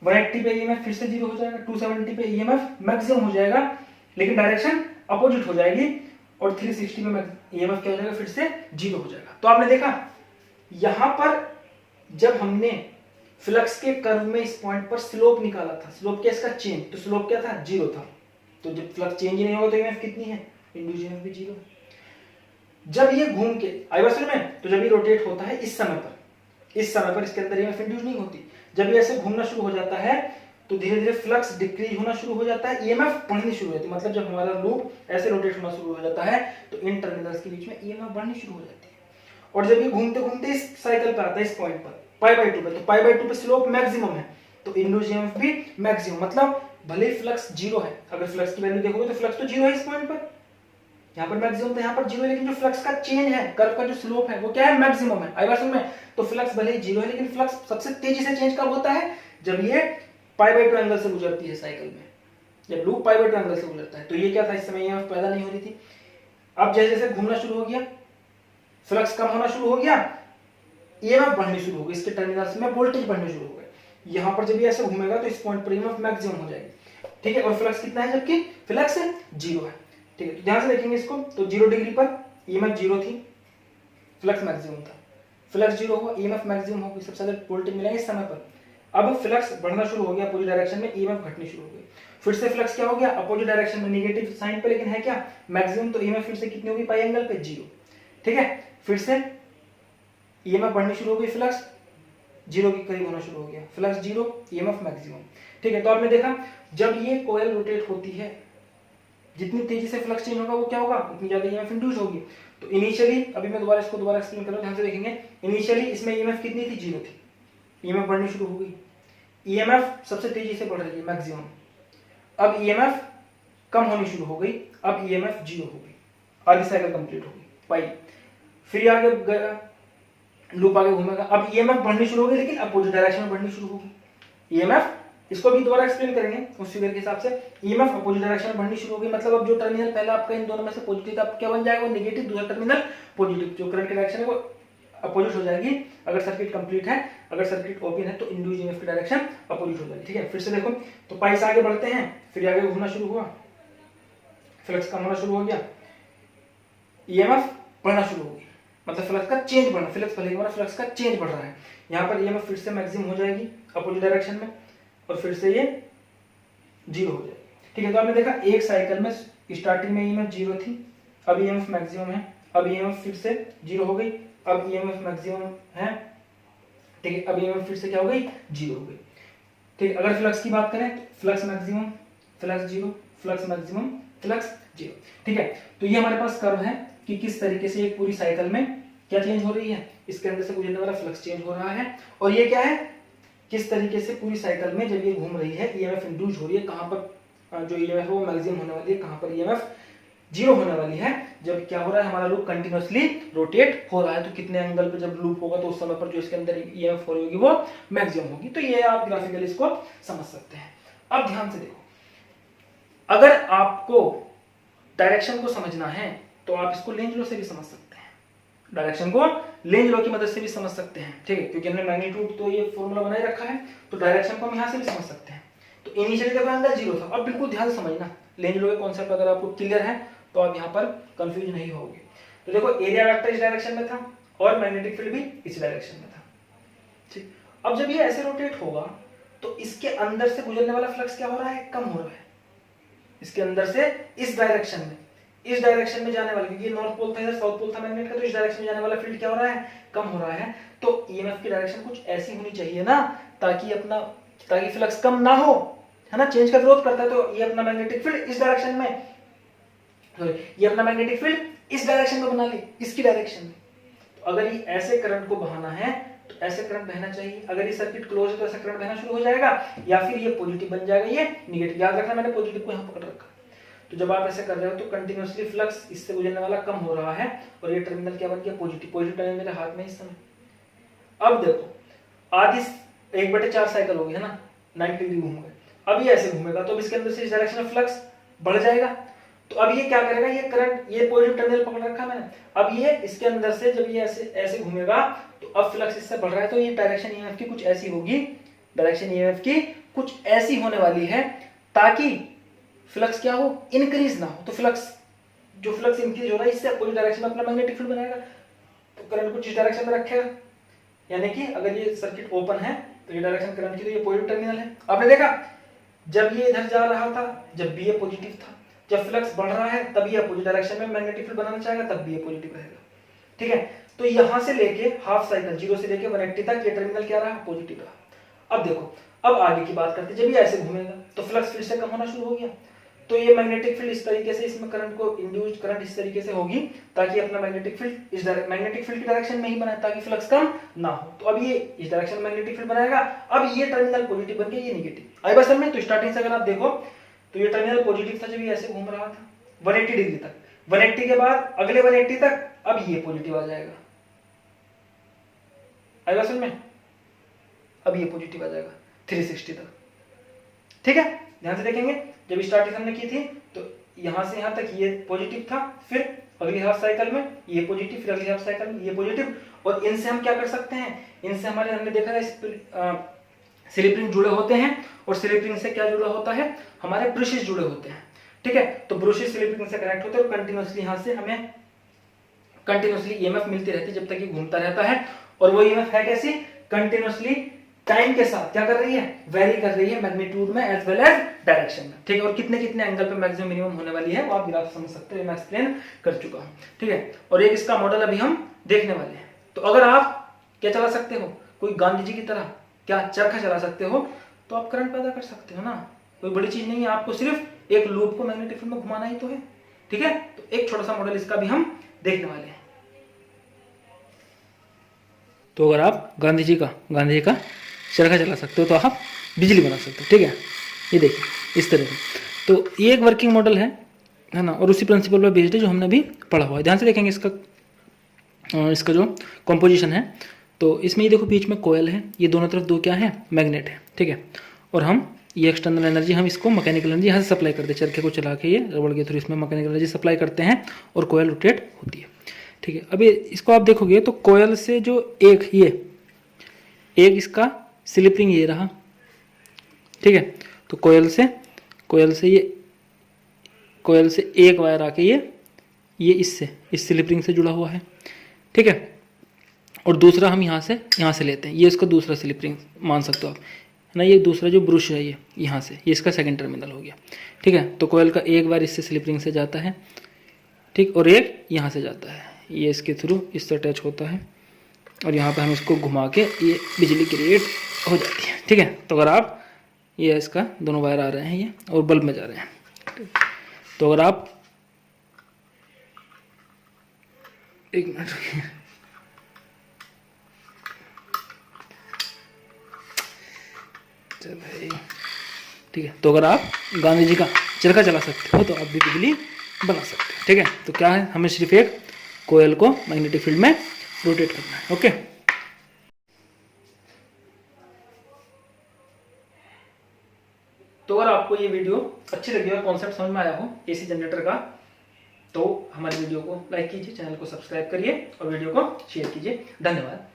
180 पे ईएमएफ फिर से 0 हो जाएगा, 270 पे ईएमएफ मैक्सिमम हो जाएगा, लेकिन डायरेक्शन अपोजिट हो जाएगी, और 360 पे ईएमएफ क्या हो जाएगा, फिर से 0 हो जाएगा। तो आपने देखा यहां पर जब हमने फ्लक्स के कर्व में इस पॉइंट पर स्लोप निकाला था, स्लोप क्या इसका चेंज, तो स्लोप क्या था, 0 था। तो जब फ्लक्स चेंज ही नहीं होगा तो ईएमएफ कितनी है, इंड्यूस्ड ईएमएफ भी 0 है। जब ये घूम के आई बात समझ में, तो जब ये रोटेट होता है इस समय पर इसके अंदर ईएमएफ इंड्यूस नहीं होती। जब ये ऐसे घूमना शुरू हो जाता है तो धीरे धीरे फ्लक्स डिक्रीज होना शुरू हो जाता है, ईएमएफ बढ़नी शुरू हो जाती है। मतलब जब हमारा लूप ऐसे रोटेट होना शुरू हो जाता है तो इन टर्मिनल्स के बीच में ईएमएफ बढ़नी शुरू हो जाती है, और जब ये घूमते घूमते इस साइकिल पे आता है, इस पॉइंट पर π/2 पे, तो π/2 पे स्लोप मैक्सिमम है, तो इंड्यूस्ड ईएमएफ भी मैक्सिमम। मतलब भले फ्लक्स 0 है, अगर फ्लक्स की वैल्यू देखोगे तो फ्लक्स तो 0 है इस पॉइंट पर, यहाँ पर मैक्सिमम तो यहाँ पर 0 है, लेकिन जो फ्लक्स का चेंज है, कर्व का जो स्लोप है वो क्या है, मैक्सिमम है। आई बात समझ में, तो फ्लक्स भले ही 0 है, लेकिन फ्लक्स सबसे तेजी से चेंज कब होता है, जब ये π/2 एंगल से गुजरती है साइकिल में, जब लूप π/2 एंगल से गुजरता है। तो ये क्या था, इस समय ईएमएफ पैदा नहीं हो रही थी। अब जैसे जैसे घूमना शुरू हो गया, फ्लक्स कम होना शुरू हो गया, ईएमएफ बढ़नी शुरू हो गई, इसके टर्मिनल्स में वोल्टेज बढ़ने शुरू हो गए। यहाँ पर जब ये ऐसे घूमेगा तो इस पॉइंट पर ईएमएफ मैक्सिमम हो जाएगी, ठीक है। और फ्लक्स कितना है, जबकि फ्लक्स 0 है, ठीक है। तो ध्यान से देखेंगे इसको, तो 0 डिग्री पर ईएमएफ 0 थी, फ्लक्स मैक्सिमम था, फ्लक्स 0 हुआ, ईएमएफ मैक्सिमम हो गई, सबसे ज्यादा वोल्टेज मिलेगा इस समय पर। अब फ्लक्स बढ़ना शुरू हो गया अपोजिट डायरेक्शन में, ईएमएफ घटनी शुरू हो गई, फिर से फ्लक्स क्या हो गया, अपोजिट डायरेक्शन में, नेगेटिव साइन पे, लेकिन है क्या मैक्सिमम, तो ईएमएफ फिर से कितनी होगी, पाई एंगल पे 0, ठीक है। फिर से ईएमएफ बढ़नी शुरू हो गई, फ्लक्स 0 के करीब होना शुरू हो गया, फ्लक्स 0, ईएमएफ मैक्सिमम, ठीक है। तो आपने देखा जब ये कॉइल रोटेट होती है, जितनी तेजी से फ्लक्स चेंज होगा वो क्या होगा, उतनी ज्यादा ईएमएफ इंड्यूस होगी। तो इनिशियली, अभी मैं दोबारा एक्सप्लेन कर रहा हूं, ध्यान से देखेंगे। इनिशियली इसमें ईएमएफ कितनी थी, 0 थी, ईएमएफ बढ़नी शुरू हो गई, ईएमएफ सबसे तेजी से बढ़ रही है, मैक्सिमम। अब ईएमएफ कम होनी शुरू हो गई, अब ईएमएफ 0 हो गई, आधी साइकिल कंप्लीट हो गई, पाई। फिर आगे गया, लूप आगे घूमेगा, अब ईएमएफ बढ़नी शुरू हो गई, लेकिन अपोजिट डायरेक्शन में बढ़नी शुरू होगी। ईएमएफ, इसको भी दोबारा एक्सप्लेन करेंगे उस फिगर के हिसाब से। ईएमएफ अपोजिट डायरेक्शन में बढ़नी शुरू हो गई, मतलब अब जो टर्मिनल पहला आपका इन दोनों में से पॉजिटिव था, अब क्या बन जाएगा, वो नेगेटिव, दूसरा टर्मिनल पॉजिटिव। जो करंट की डायरेक्शन है वो अपोजिट हो जाएगी अगर सर्किट कंप्लीट है, अगर सर्किट ओपन है तो इंड्यूस्ड ईएमएफ की डायरेक्शन अपोजिट हो जाएगी, ठीक है। फिर से देखो, तो पाई से आगे बढ़ते हैं, फिर आगे घूमना शुरू हुआ, फ्लक्स कम होना शुरू हो गया, ईएमएफ बढ़ना शुरू हो गई, मतलब फ्लक्स का चेंज बढ़ना, फ्लक्स भले हमारा फ्लक्स का चेंज बढ़ रहा है। यहाँ पर ईएमएफ फिर से मैक्सिमम हो जाएगी अपोजिट डायरेक्शन में, और फिर से ये 0 हो जाएगी, ठीक है। तो आपने देखा एक साइकिल में स्टार्टिंग में ईएमएफ 0 थी, अब ईएमएफ मैक्सिमम है, अब ईएमएफ फिर से 0 हो गई, अब ईएमएफ मैक्सिमम है, ठीक है। अब ईएमएफ फिर से क्या हो गई, 0 हो गई, ठीक है। अगर फ्लक्स की बात करें तो flux maximum, flux 0, flux maximum, flux zero. ठीक है, तो ये हमारे पास कर्व है कि किस तरीके से एक पूरी साइकिल में क्या चेंज हो रही है, इसके अंदर से गुजरने वाला फ्लक्स चेंज हो रहा है। और ये क्या है, किस तरीके से पूरी साइकिल में जब ये घूम रही है ईएमएफ इंड्यूस हो रही है, कहां पर जो ईएमएफ है वो मैक्सिमम होने वाली है, कहां पर ईएमएफ जीरो होने वाली है, जब क्या हो रहा है हमारा लूप कंटिन्यूअसली रोटेट हो रहा है। तो कितने एंगल पे जब लूप होगा तो उस समय पर जो इसके अंदर ईएमएफ हो रही होगी वो मैक्सिमम होगी। तो ये आप ग्राफिकली इसको समझ सकते हैं। अब ध्यान से देखो, अगर आपको डायरेक्शन को समझना है तो आप इसको लेंज लॉ से भी समझ सकते हैं, डायरेक्शन को लेंज लॉ की मदद से भी समझ सकते हैं। ठीक है, क्योंकि हमने मैग्नीट्यूड तो ये फॉर्मूला बनाए रखा है, तो डायरेक्शन को हम यहां से भी समझ सकते हैं। तो इनिशियली देखो एंगल जीरो था। अब बिल्कुल ध्यान से समझना, लेंज लॉ के कॉन्सेप्ट अगर आपको क्लियर है तो आप यहाँ पर कंफ्यूज नहीं होगे। तो देखो एरिया वेक्टर इस डायरेक्शन में था और मैग्नेटिक फील्ड भी इस डायरेक्शन में था। ठीक, अब जब ये ऐसे रोटेट होगा तो इसके अंदर से गुजरने वाला फ्लक्स क्या हो रहा है, कम हो रहा है। इसके अंदर से इस डायरेक्शन में जाने वाला, क्योंकि नॉर्थ पोल था, इधर साउथ पोल था मैग्नेट का, तो इस डायरेक्शन में जाने वाला फील्ड क्या हो रहा है, कम हो रहा है। तो ईएमएफ की डायरेक्शन कुछ ऐसी होनी चाहिए ना, ताकि फ्लक्स कम ना हो, है ना, चेंज का विरोध करता है। तो ये अपना मैग्नेटिक फील्ड इस डायरेक्शन में, ये अपना मैग्नेटिक फील्ड इस डायरेक्शन में बना ले, इसकी डायरेक्शन में। तो अगर ये ऐसे करंट को बहाना है तो ऐसे करंट बहना चाहिए। अगर ये सर्किट क्लोज है तो ऐसा करंट बहना शुरू हो जाएगा, या फिर ये पॉजिटिव बन जाएगा, ये निगेटिव। याद रखना मैंने पॉजिटिव को यहाँ पकड़ रखा। तो जब आप ऐसे कर रहे हो तो कंटिन्यूअसली फ्लक्स इससे गुजरने वाला कम हो रहा है और ये टर्मिनल क्या बन गया, पॉजिटिव। पॉजिटिव टर्मिनल मेरे हाथ में इस समय। अब देखो आधी 1/4 साइकिल होगी, है ना, 90 डिग्री घूम गए। अब ये ऐसे घूमेगा तो अब इसके अंदर से इस डायरेक्शन में फ्लक्स बढ़ जाएगा। तो अब ये क्या करेगा, ये करंट, ये पॉजिटिव टर्मिनल पकड़ रखा है मैंने, अब ये इसके अंदर से जब ये ऐसे घूमेगा तो अब फ्लक्स इससे बढ़ रहा है। तो ये डायरेक्शन ईएमएफ की कुछ ऐसी होगी, डायरेक्शन ईएमएफ की कुछ ऐसी होने वाली है ताकि फ्लक्स क्या हो, इंक्रीज ना हो। तो जो फ्लक्स इंक्रीज हो रहा है इससे अपोजिट डायरेक्शन में अपना मैग्नेटिक फील्ड बनाएगा, तो करंट को जिस डायरेक्शन में रखेगा। यानी कि अगर ये सर्किट ओपन है तो ये डायरेक्शन करंट की, तो ये पॉजिटिव टर्मिनल है। आपने देखा जब ये इधर जा रहा था जब भी ये पॉजिटिव था, जब फ्लक्स बढ़ रहा है तब ये अपोजिट डायरेक्शन में मैग्नेटिक फील्ड बनाना चाहेगा, तब भी ये पॉजिटिव रहेगा। ठीक है, तो यहां से लेके हाफ साइकिल 0 से लेके 180 तक ये टर्मिनल क्या रहा, पॉजिटिव रहा। अब देखो, अब आगे की बात करते हैं। जब ये ऐसे घूमेगा तो फ्लक्स फिर से कम होना शुरू हो गया, तो ये मैग्नेटिक फील्ड इस तरीके से, इसमें करंट को इंड्यूस्ड करंट इस तरीके से होगी ताकि अपना मैग्नेटिक फील्ड इस मैग्नेटिक फील्ड की डायरेक्शन में ही बनाए ताकि फ्लक्स कम ना हो। तो अब ये इस डायरेक्शन में मैग्नेटिक फील्ड बनाएगा, अब ये टर्मिनल पॉजिटिव बन के ये नेगेटिव। आई बस में, तो स्टार्टिंग से अगर आप देखो तो ये टर्मिनल पॉजिटिव था जब ये ऐसे घूम रहा था 180 डिग्री तक, 180 के बाद अगले 180 तक अब ये पॉजिटिव आ जाएगा। आई बस में, अब ये पॉजिटिव आ जाएगा 360 तक। ठीक है, ध्यान से देखेंगे, जब स्टार्टिंग हमने की थी तो यहां से यहां तक ये पॉजिटिव था, फिर अगली हाफ साइकिल में ये पॉजिटिव, फिर अगली हाफ साइकिल में ये पॉजिटिव। और इनसे हम क्या कर सकते हैं, इनसे हमने देखा था स्लिप रिंग जुड़े होते हैं, और स्लिप रिंग से क्या जुड़ा होता है, हमारे ब्रशेस जुड़े होते हैं। ठीक है, तो ब्रशेस स्लिप रिंग से कनेक्ट होते हैं और कंटिन्यूअसली यहां से हमें कंटिन्यूअसली ईएमएफ मिलती रहती है जब तक ये घूमता रहता है। और वो ईएमएफ है कैसी, कंटिन्यूअसली टाइम के साथ क्या कर रही है, वेरी कर रही है मैग्नीट्यूड में एज वेल एज डायरेक्शन में। ठीक है, और कितने कितने एंगल पे मैक्सिमम मिनिमम होने वाली है वो आप ग्राफ समझ सकते हो, मैं एक्सप्लेन कर चुका हूं। ठीक है, और एक इसका मॉडल अभी हम देखने वाले हैं। तो अगर आप क्या चला सकते हो, कोई गांधी जी की तरह क्या चरखा चला सकते हो, तो आप करंट पैदा कर सकते हो ना, कोई बड़ी चीज नहीं है, आपको सिर्फ एक लूप को मैग्नेटिक फील्ड में घुमाना ही तो है। ठीक है, तो एक छोटा सा मॉडल इसका भी हम देखने वाले हैं। तो अगर आप गांधी जी का चरखा चला सकते हो तो आप बिजली बना सकते हो। ठीक है, ये देखिए इस तरह से। तो ये एक वर्किंग मॉडल है ना, और उसी प्रिंसिपल पर बेस्ड है जो हमने अभी पढ़ा हुआ है। ध्यान से देखेंगे इसका जो कंपोजिशन है, तो इसमें ये देखो बीच में कोयल है, ये दोनों तरफ दो क्या है, मैग्नेट है। ठीक है, और हम ये एक्सटर्नल एनर्जी, हम इसको मैकेनिकल एनर्जी यहाँ से सप्लाई करते हैं, चरखे को चला के ये रबड़ के थ्रू इसमें मैकेनिकल एनर्जी सप्लाई करते हैं और कोयल रोटेट होती है। ठीक है, अभी इसको आप देखोगे तो कोयल से जो एक इसका स्लिप रिंग ये रहा। ठीक है, तो कोयल से एक वायर आके ये इस स्लिप रिंग से जुड़ा हुआ है। ठीक है, और दूसरा हम यहाँ से लेते हैं, ये इसका दूसरा स्लिप रिंग मान सकते हो आप, है ना। ये दूसरा जो ब्रुश है ये यहाँ से, ये इसका सेकंड टर्मिनल हो गया। ठीक है, तो कोयल का एक बार इससे स्लिप रिंग से जाता है, ठीक, और एक यहाँ से जाता है, ये इसके थ्रू इससे अटैच होता है, और यहाँ पे हम इसको घुमा के ये बिजली क्रिएट हो जाती है। ठीक है, तो अगर आप ये इसका दोनों वायर आ रहे हैं ये और बल्ब में जा रहे हैं, तो अगर आप एक मिनट चल भाई, ठीक है। तो अगर आप गांधी जी का चरखा चला सकते हो तो आप भी बिजली बना सकते हो, ठीक है। तो क्या है, हमें सिर्फ एक कोयल को मैग्नेटिक फील्ड में रोटेट करना है। ओके, तो अगर आपको ये वीडियो अच्छी लगी हो, कॉन्सेप्ट समझ में आया हो एसी जनरेटर का, तो हमारे वीडियो को लाइक कीजिए, चैनल को सब्सक्राइब करिए और वीडियो को शेयर कीजिए। धन्यवाद।